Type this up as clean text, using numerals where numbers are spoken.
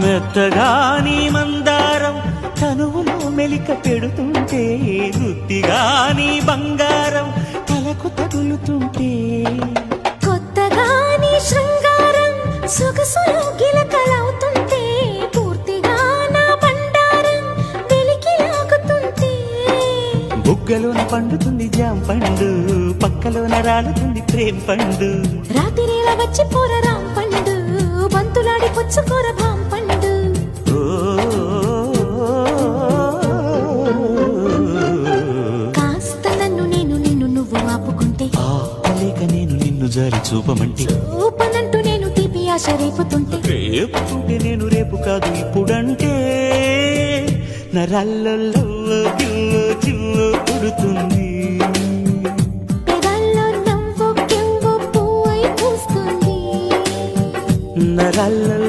మెత్తగాని మందారం తనువులో మెలిక పెడుతుంటే గుత్తిగాని బంగారం తలకు తగులుతుంటే కొత్తగాని శృంగారం సొగసులో గిలకలవుతుంటే పూర్తిగా నా బండారం వెలికి లాగుతుంటే బుగ్గలోన పండుతుంది జాం పండు పక్కలోన రాలుతుంది ప్రేమ పండు రాత్రిలా వచ్చి పోర రాం పండు బంతులాడి పుచ్చుకోర భాం పండు కాస్త నన్ను నేను నిన్ను నువ్వు ఆపుకుంటే ఆపలేక నేను నిన్ను జారి చూపమంటే చూపనంటూ నేను తీపి ఆశ రేపుతుంటే రేపుతుంటే నేను రేపు కాదు ఇప్పుడంటే నరాల్లో గిల్లో చిల్లో పుడుతుంది పెదాల్లో నవ్వు కెవ్వు పువ్వై పూస్తుంది నరాల్లో